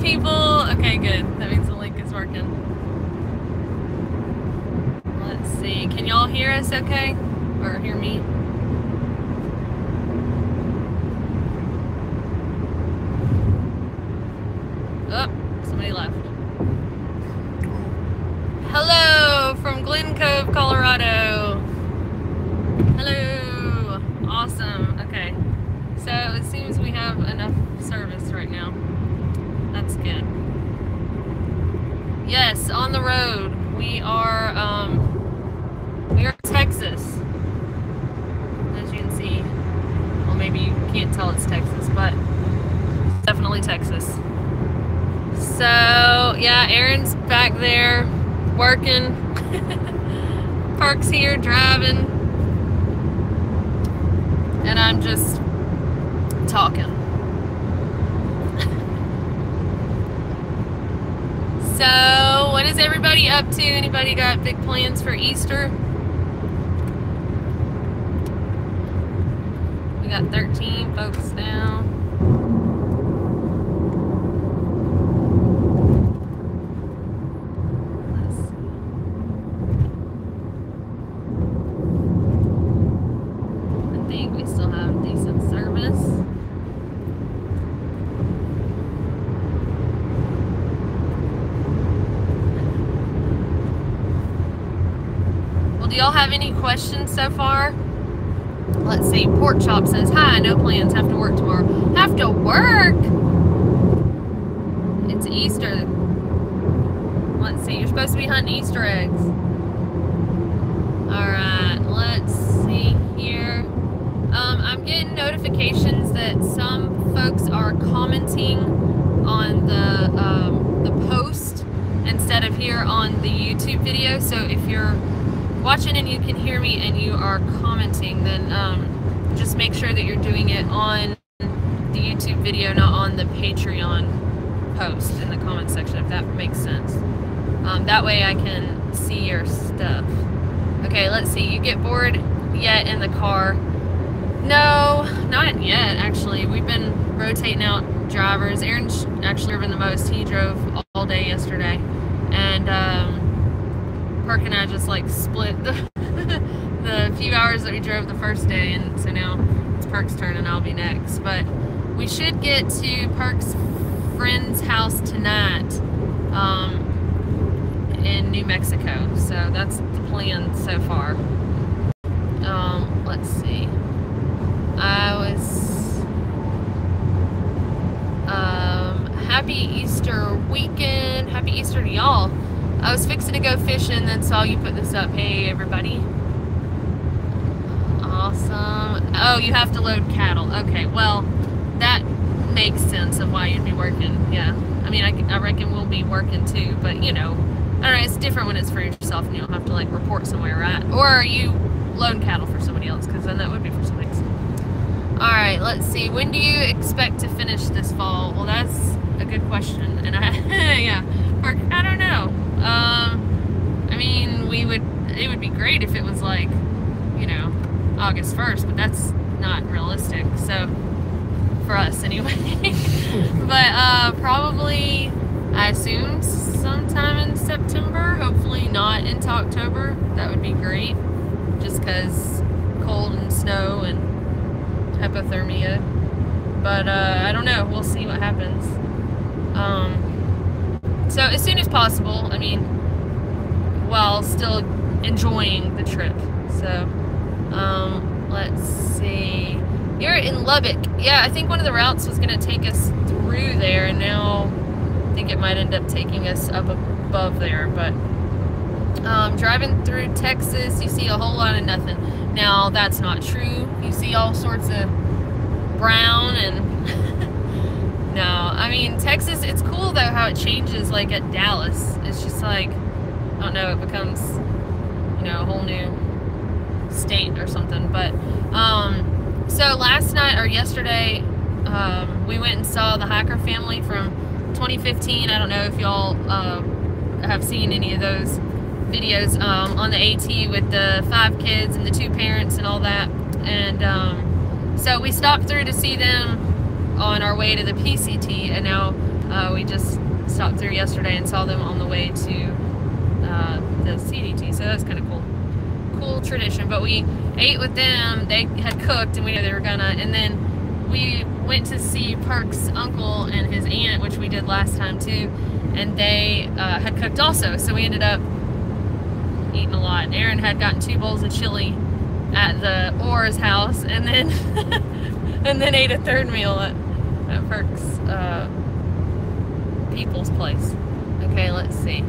people. Okay, good. That means the link is working. Let's see. Can y'all hear us okay? Or hear me? Oh, somebody left. Hello from Glen Cove, Colorado. Hello. Awesome. Okay. So it seems we have enough service right now. That's good. Yes, on the road. We are in Texas. As you can see. Well, maybe you can't tell it's Texas, but it's definitely Texas. So yeah, Aaron's back there working. Park's here driving. And I'm just talking. So, what is everybody up to? Anybody got big plans for Easter? We got 13 folks now. Do y'all have any questions so far? Let's see. Pork Chop says, hi, no plans. Have to work tomorrow. Have to work? It's Easter. Let's see. You're supposed to be hunting Easter eggs. Alright. Let's see here. I'm getting notifications that some folks are commenting on the post instead of here on the YouTube video. So if you're watching and you can hear me and you are commenting, then just make sure that you're doing it on the YouTube video, not on the Patreon post in the comment section, if that makes sense. That way I can see your stuff. Okay, let's see. You get bored yet in the car? No, not yet, actually. We've been rotating out drivers. Aaron's actually driven the most. He drove all day yesterday. And Perk and I just like split the few hours that we drove the first day, and so now it's Perk's turn and I'll be next. But we should get to Perk's friend's house tonight in New Mexico, so that's the plan so far. Let's see. Happy Easter weekend. Happy Easter to y'all. I was fixing to go fishing, then saw you put this up. Hey, everybody. Awesome. Oh, you have to load cattle. Okay, well, that makes sense of why you'd be working. Yeah. I mean, I reckon we'll be working too, but, you know, I don't know, it's different when it's for yourself and you don't have to, like, report somewhere, right? Or are you loading cattle for somebody else? Because then that would be for somebody else. Alright, let's see. When do you expect to finish this fall? Well, that's a good question. And yeah, I don't know. I mean, it would be great if it was like, you know, August 1st, but that's not realistic, so, for us anyway. But, probably, I assume, sometime in September, hopefully not into October. That would be great, just because cold and snow and hypothermia. But, I don't know, we'll see what happens. So as soon as possible, I mean, while still enjoying the trip. So, let's see. You're in Lubbock. Yeah, I think one of the routes was going to take us through there, and now I think it might end up taking us up above there. But driving through Texas, you see a whole lot of nothing. Now, that's not true. You see all sorts of brown and... No, I mean, Texas, it's cool, though, how it changes, like, at Dallas. It's just like, I don't know, it becomes, you know, a whole new state or something. But, so last night, or yesterday, we went and saw the Hiker family from 2015. I don't know if y'all have seen any of those videos on the AT with the 5 kids and the 2 parents and all that. And so we stopped through to see them on our way to the PCT, and now We just stopped through yesterday and saw them on the way to the CDT, so that's kind of cool tradition. But we ate with them. They had cooked and we knew they were gonna, and then we went to see Park's uncle and his aunt, which we did last time too, and they had cooked also, so we ended up eating a lot. Aaron had gotten 2 bowls of chili at the Orr's house, and then and then ate a 3rd meal at Park's people's place. Okay, let's see.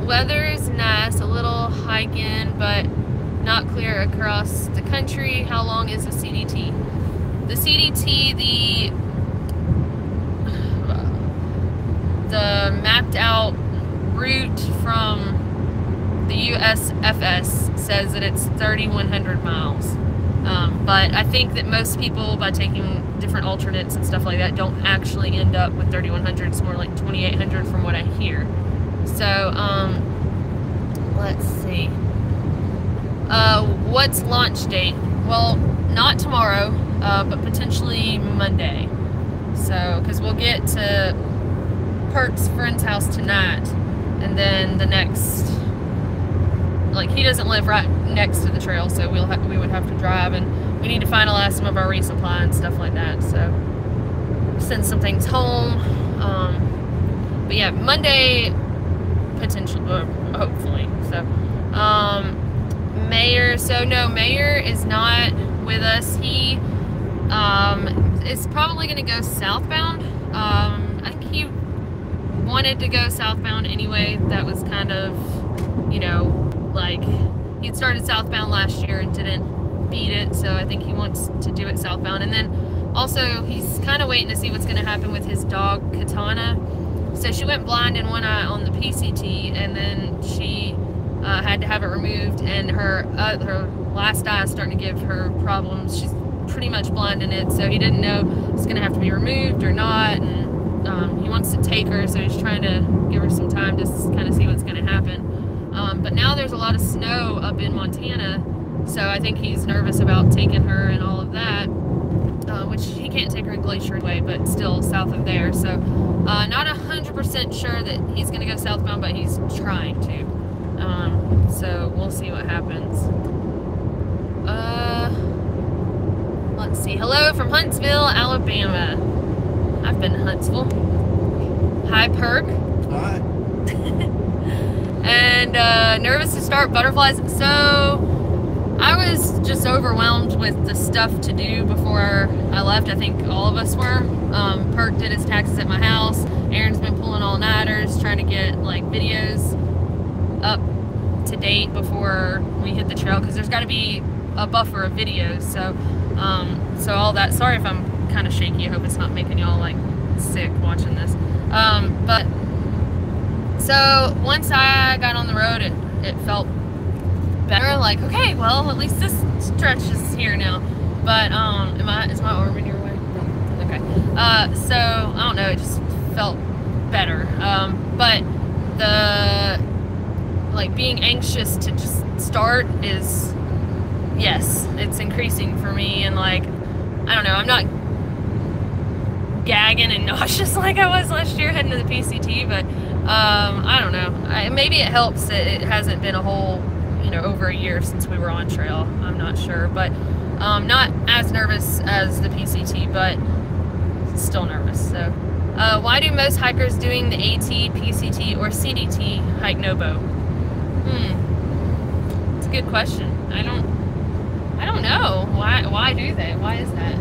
Weather is nice, a little hiking, but not clear across the country. How long is the CDT? The CDT, the mapped out route from the USFS says that it's 3,100 miles. But I think that most people, by taking different alternates and stuff like that, don't actually end up with 3,100. It's more like 2,800 from what I hear. So, let's see. What's launch date? Well, not tomorrow, but potentially Monday. So, because we'll get to Perk's friend's house tonight, and then the next, like, he doesn't live right next to the trail, so we would have to drive, and we need to finalize some of our resupply and stuff like that. So, send some things home. But yeah, Monday, potentially, hopefully. So, Mayor. So no, Mayor is not with us. He is probably going to go southbound. I think he wanted to go southbound anyway. That was kind of, you know, like, he'd started southbound last year and didn't beat it, so I think he wants to do it southbound. And then also he's kind of waiting to see what's going to happen with his dog Katana. So she went blind in one eye on the PCT, and then she had to have it removed, and her last eye is starting to give her problems. She's pretty much blind in it, so he didn't know if it's going to have to be removed or not, and he wants to take her, so he's trying to give her some time to kind of see what's going to happen. But now there's a lot of snow up in Montana, so I think he's nervous about taking her and all of that, which he can't take her in Glacier Way, but still south of there. So not 100% sure that he's going to go southbound, but he's trying to. So we'll see what happens. Let's see. Hello from Huntsville, Alabama. I've been to Huntsville. Hi, Perk. Hi. And nervous to start butterflies. So I was just overwhelmed with the stuff to do before I left. I think all of us were. Perk did his taxes at my house. Aaron's been pulling all-nighters, trying to get like videos up to date before we hit the trail, because there's got to be a buffer of videos. So so all that. Sorry if I'm kind of shaky. I hope it's not making y'all like sick watching this. But so once I got on the road, it felt better. Like, okay, well, at least this stretch is here now. But is my arm in your way? No. Okay. So I don't know. It just felt better. But the like being anxious to just start is, yes, it's increasing for me. And like, I don't know. I'm not gagging and nauseous like I was last year heading to the PCT, but I don't know. Maybe it helps that it hasn't been a whole, you know, over a year since we were on trail. I'm not sure, but not as nervous as the PCT, but still nervous. So why do most hikers doing the AT, PCT, or CDT hike no-bow? It's a good question. I don't know. Why do they? Why is that?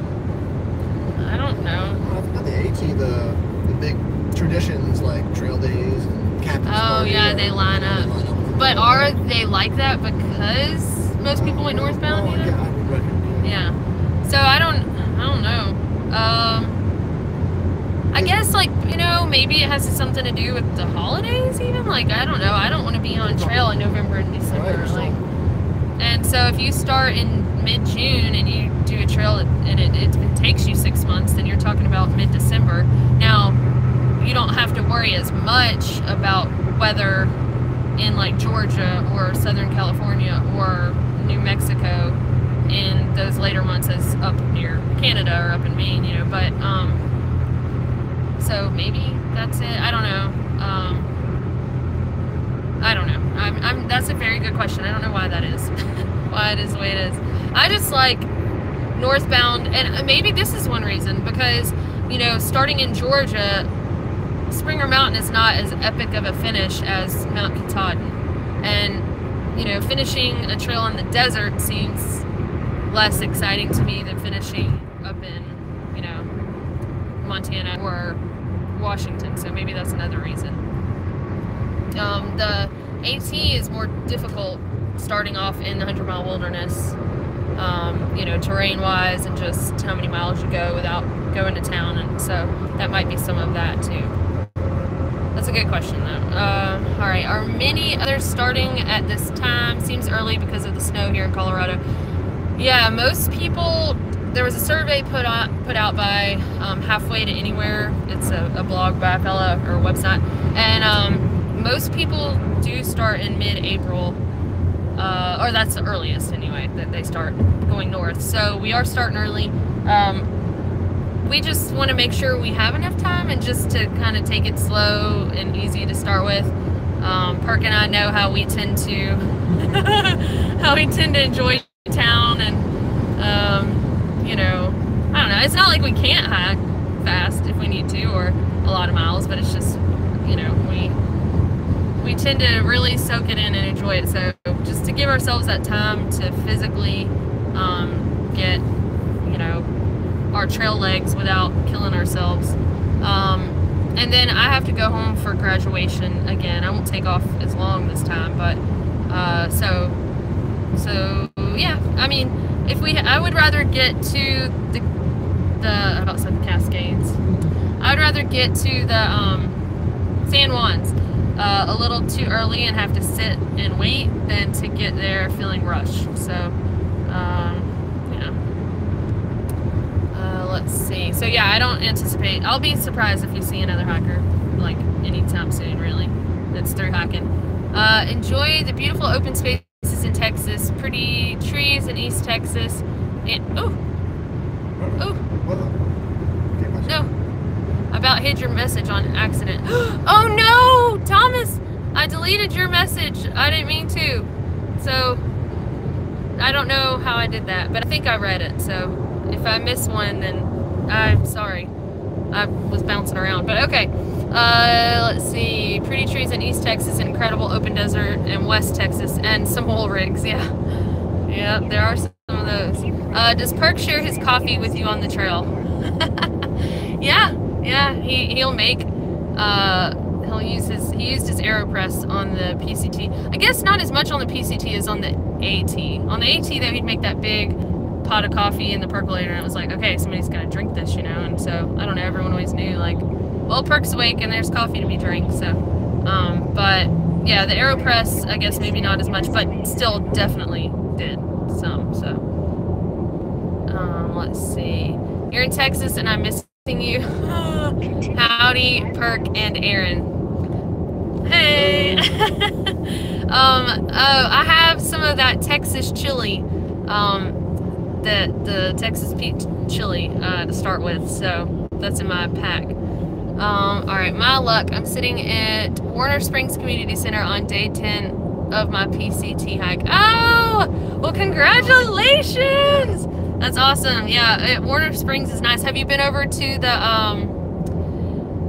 I don't know. Well, I think on the AT, the big traditions like trail days and captain's party. Oh yeah, they line up. But are they like that because most people went northbound? You know? Yeah, I would reckon. Yeah. So I don't know. I guess, like, you know, maybe it has something to do with the holidays even. Like, I don't know. I don't want to be on trail in November and December. Right, like, and so if you start in mid-June and you do a trail and it takes you 6 months, then you're talking about mid-December. Now, you don't have to worry as much about weather in like Georgia or Southern California or New Mexico in those later months as up near Canada or up in Maine, you know. But So maybe that's it. I don't know. I don't know. That's a very good question. I don't know why that is. Why it is the way it is. I just like northbound, and maybe this is one reason, because, you know, starting in Georgia, Springer Mountain is not as epic of a finish as Mount Katahdin. And, you know, finishing a trail in the desert seems less exciting to me than finishing up in, you know, Montana or Washington. So maybe that's another reason. The AT is more difficult starting off in the 100-mile wilderness, you know, terrain-wise, and just how many miles you go without going to town, and so that might be some of that too. That's a good question though. All right, are many others starting at this time? Seems early because of the snow here in Colorado. Yeah, most people. There was a survey put out by Halfway to Anywhere. It's a blog by a fella, or a website, and most people do start in mid-April, or that's the earliest anyway that they start going north. So we are starting early. We just want to make sure we have enough time, and just to kind of take it slow and easy to start with. Perk and I know how we tend to enjoy town, and you know, I don't know. It's not like we can't hike fast if we need to, or a lot of miles, but it's just, you know, we tend to really soak it in and enjoy it. So just to give ourselves that time to physically get, you know, our trail legs without killing ourselves. And then I have to go home for graduation again. I won't take off as long this time, but so yeah. I mean, I would rather get to I about said the Cascades. I'd rather get to the San Juans a little too early and have to sit and wait than to get there feeling rushed. So, yeah. Let's see. So yeah, I don't anticipate. I'll be surprised if you see another hiker like anytime soon. Really, that's through hiking. Enjoy the beautiful open spaces in Texas, pretty trees in East Texas, and no. About hid your message on accident. Oh no, Thomas! I deleted your message. I didn't mean to. So, I don't know how I did that, but I think I read it. So, if I missed one, then I'm sorry. I was bouncing around, but okay. Let's see. Pretty trees in East Texas, incredible open desert in West Texas, and some oil rigs. Yeah. Yeah, there are some of those. Does Perk share his coffee with you on the trail? Yeah. Yeah, he'll make, he used his AeroPress on the PCT. I guess not as much on the PCT as on the AT. On the AT, though, he'd make that big pot of coffee in the percolator, and it was like, okay, somebody's gonna drink this, you know. And so I don't know, everyone always knew, like, well, Perk's awake and there's coffee to be drank. So, but yeah, the AeroPress, I guess maybe not as much, but still definitely did some. So, let's see. You're in Texas, and I'm missing you. Howdy, Perk and Aaron. Hey. I have some of that Texas chili, the Texas peach chili to start with, so that's in my pack. All right, my luck. I'm sitting at Warner Springs Community Center on day 10 of my PCT hike. Oh, well, congratulations! That's awesome. Yeah, Warner Springs is nice. Have you been over to the,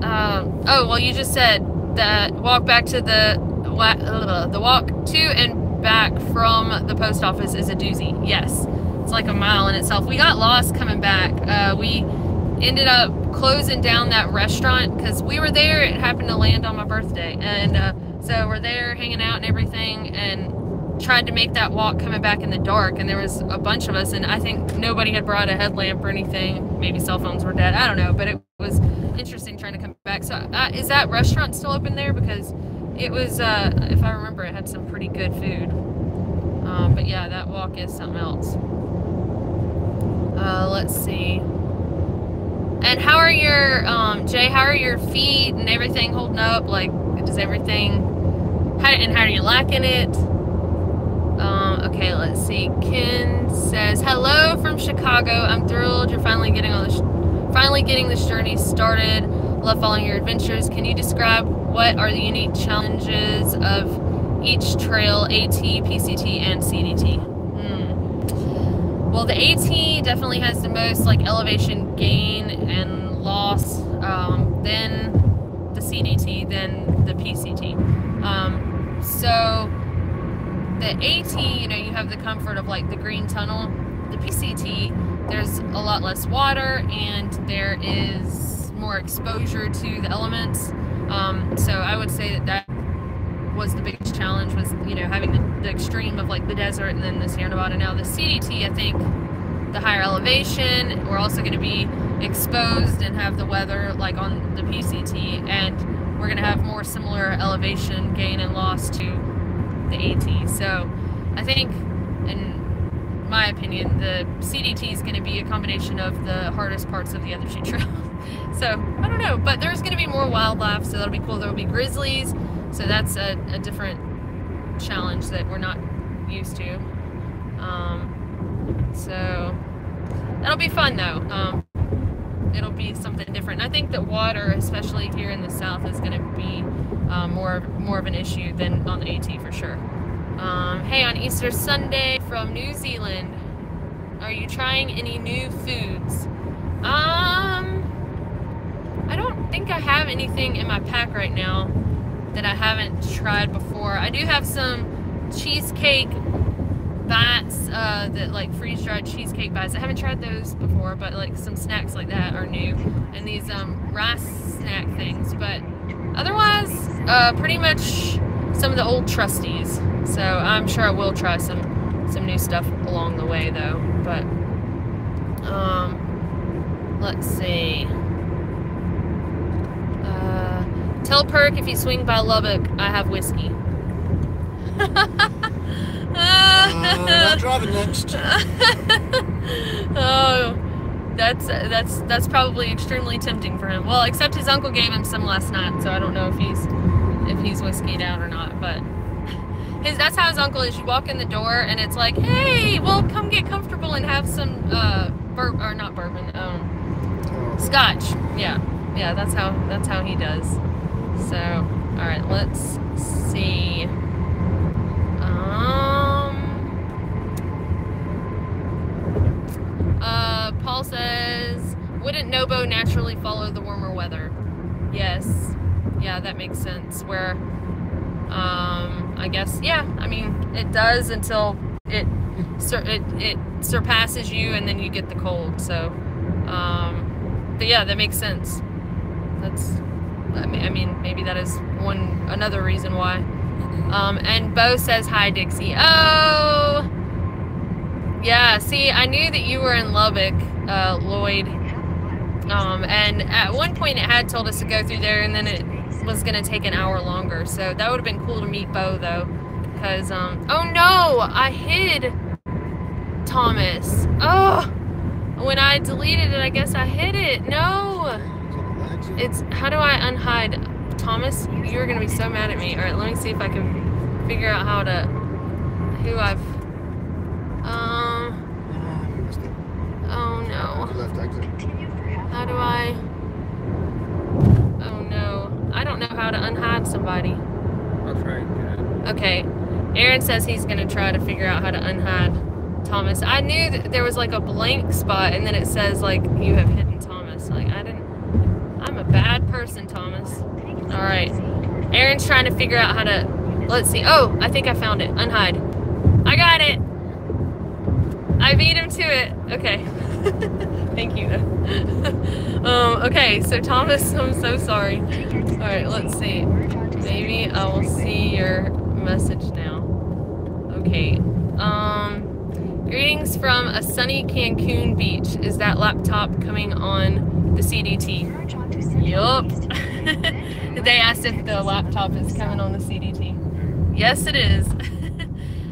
oh, well, you just said that walk back to the walk to and back from the post office is a doozy. Yes, it's like a mile in itself. We got lost coming back. We ended up closing down that restaurant because we were there. It happened to land on my birthday. And so we're there hanging out and everything, and tried to make that walk coming back in the dark, and there was a bunch of us, and I think nobody had brought a headlamp or anything. Maybe cell phones were dead, I don't know, but it was interesting trying to come back. So is that restaurant still open there? Because it was, if I remember, it had some pretty good food. But yeah, that walk is something else. Let's see. And how are your, Jay, how are your feet and everything holding up? Like, does everything, how are you liking it? Okay, let's see. Ken says, hello from Chicago. I'm thrilled you're finally getting this journey started. Love following your adventures. Can you describe what are the unique challenges of each trail, AT, PCT, and CDT? Well, the AT definitely has the most like elevation gain and loss, then the CDT, then the PCT. So the AT, you know, you have the comfort of like the green tunnel. The PCT, there's a lot less water and there is more exposure to the elements. So I would say that was the biggest challenge, was, you know, having the extreme of like the desert and then the Sierra Nevada. Now the CDT, I think the higher elevation, we're also going to be exposed and have the weather like on the PCT, and we're going to have more similar elevation gain and loss to the AT. So I think, in my opinion, the CDT is going to be a combination of the hardest parts of the other two trails. So I don't know, but there's going to be more wildlife, so that'll be cool. There'll be grizzlies, so that's a different challenge that we're not used to. So that'll be fun though. It'll be something different. I think that water, especially here in the south, is going to be more of an issue than on the AT for sure. Hey, on Easter Sunday from New Zealand, are you trying any new foods? I don't think I have anything in my pack right now that I haven't tried before. I do have some cheesecake bites, that like freeze-dried cheesecake bites. I haven't tried those before, but like some snacks like that are new, and these rice snack things. But otherwise, pretty much some of the old trusties. So I'm sure I will try some new stuff along the way though. But let's see. Tell Perk if you swing by Lubbock, I have whiskey. Not driving next. Oh, that's probably extremely tempting for him. Well, except his uncle gave him some last night, so I don't know if he's whiskeyed out or not. But that's how his uncle is. You walk in the door and it's like, hey, well, come get comfortable and have some not bourbon, scotch. Yeah, that's how he does. So, all right, let's see. Paul says, wouldn't Nobo naturally follow the warmer weather? Yes. Yeah, that makes sense. Where, I guess, yeah, I mean, it does until it surpasses you and then you get the cold. So, but yeah, that makes sense. I mean, maybe that is another reason why. And Bo says, hi, Dixie. Oh, yeah, see, I knew that you were in Lubbock, Lloyd. And at one point it had told us to go through there, and then it was going to take an hour longer. So that would have been cool to meet Bo, though. Because, oh no, I hid Thomas. Oh, when I deleted it, I guess I hid it. No. How do I unhide Thomas? You're going to be so mad at me. All right, let me see if I can figure out who I've, oh no. How do I, oh no. I don't know how to unhide somebody. That's right, yeah. Okay, Aaron says he's going to try to figure out how to unhide Thomas. I knew that there was like a blank spot and then it says like, you have hidden Thomas. Like, I'm a bad person, Thomas. All right, Aaron's trying to figure out how to, let's see. Oh, I think I found it. Unhide. I got it. I beat him to it. Okay. Thank you. Okay, so Thomas, I'm so sorry. All right, let's see. Maybe I will see your message now. Okay. Greetings from a sunny Cancun beach. Is that laptop coming on the CDT? Yup. They asked if the laptop is coming on the CDT. Yes, it is.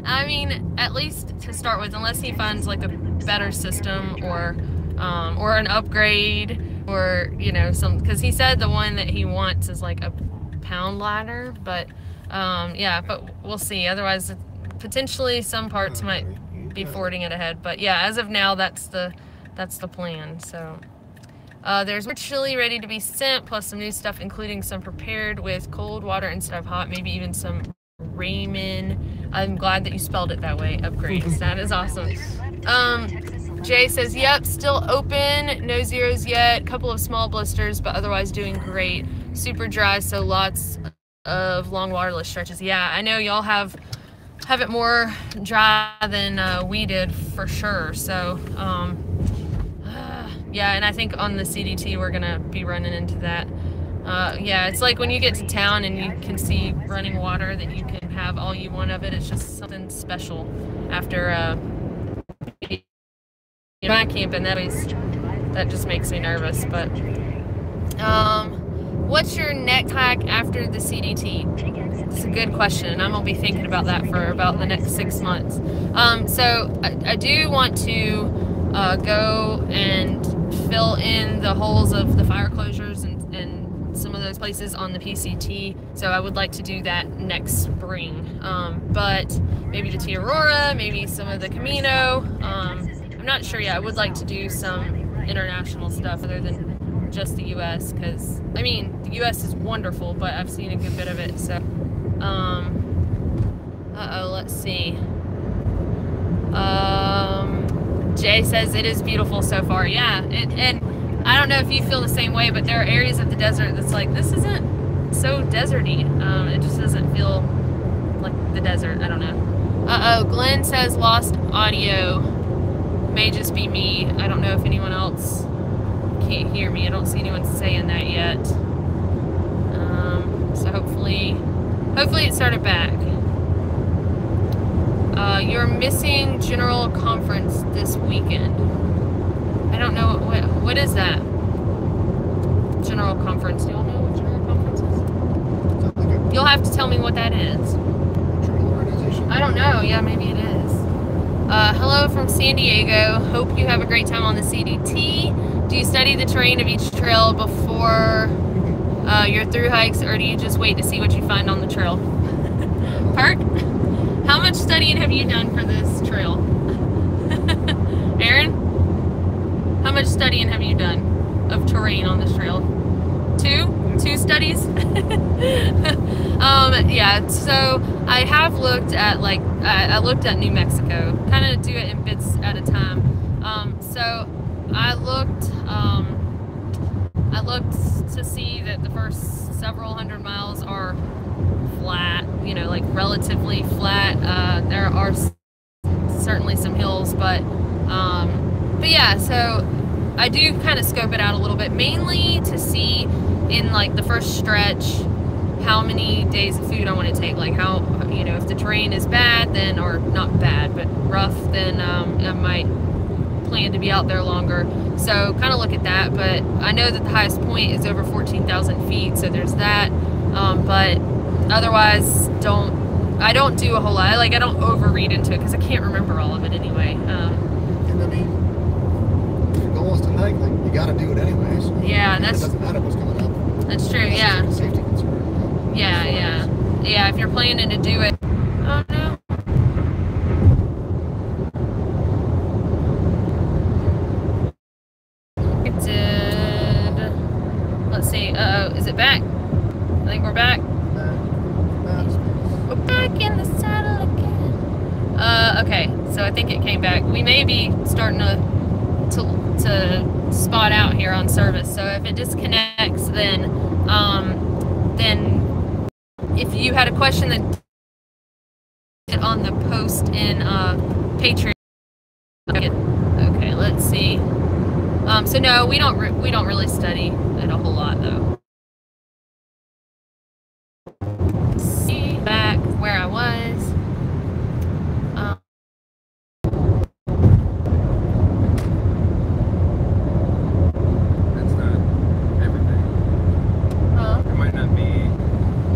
I mean, at least to start with, unless he finds like a better system or an upgrade, or you know, because he said the one that he wants is like a pound lighter, but yeah, but we'll see. Otherwise, potentially some parts might be forwarding it ahead, but yeah, as of now, that's the plan. So There's more chili ready to be sent, plus some new stuff, including some prepared with cold water instead of hot, maybe even some ramen. I'm glad that you spelled it that way. Upgrades. That is awesome. Jay says, yep, still open. No zeros yet. Couple of small blisters, but otherwise doing great. Super dry, so lots of long waterless stretches. Yeah, I know y'all have it more dry than we did for sure. So, yeah, and I think on the CDT we're gonna be running into that. Yeah, it's like when you get to town and you can see running water that you can have all you want of it. It's just something special after my camping. That just makes me nervous. But what's your next hike after the CDT? It's a good question, and I'm gonna be thinking about that for about the next 6 months. So I do want to go and fill in the holes of the fire closures and some of those places on the PCT. So I would like to do that next spring. But maybe the THRU-HIKE, maybe some of the Camino. I'm not sure yet. I would like to do some international stuff other than just the US, because I mean the US is wonderful, but I've seen a good bit of it. So let's see. Jay says it is beautiful so far. Yeah, and I don't know if you feel the same way, but there are areas of the desert that's like, this isn't so deserty. It just doesn't feel like the desert. I don't know. Glenn says lost audio. May just be me. I don't know if anyone else can't hear me. I don't see anyone saying that yet. So hopefully it started back. You're missing General Conference this weekend. I don't know what is that? General Conference. Do y'all know what General Conference is? You'll have to tell me what that is. I don't know. Yeah, maybe it is. Hello from San Diego. Hope you have a great time on the CDT. Do you study the terrain of each trail before your through hikes, or do you just wait to see what you find on the trail? Perk? How much studying have you done for this trail? Aaron? How much studying have you done of terrain on this trail? Two studies? Yeah, so I have looked at I looked at New Mexico, kind of do it in bits at a time. So I looked to see that the first several hundred miles are flat, you know, like relatively flat. There are certainly some hills, but yeah, so I do kind of scope it out a little bit, mainly to see in like the first stretch how many days of food I want to take, like how, you know, if the terrain is bad, then, or not bad, but rough, then I might plan to be out there longer. So kind of look at that, but I know that the highest point is over 14,000 feet, so there's that. But otherwise, I don't do a whole lot. I don't overread into it because I can't remember all of it anyway. And I mean, if your goal is to hike, like, you got to do it anyway. So yeah, it doesn't matter what's coming up. That's true. Yeah. That's a safety concern. Yeah. If you're planning to do it. Oh no. It did. Let's see. Is it back? I think we're back. We're back in the saddle again. Okay, so I think it came back. We may be starting to spot out here on service. So if it disconnects, then if you had a question, then on the post in Patreon. Okay, let's see. So no, we don't really study it a whole lot though.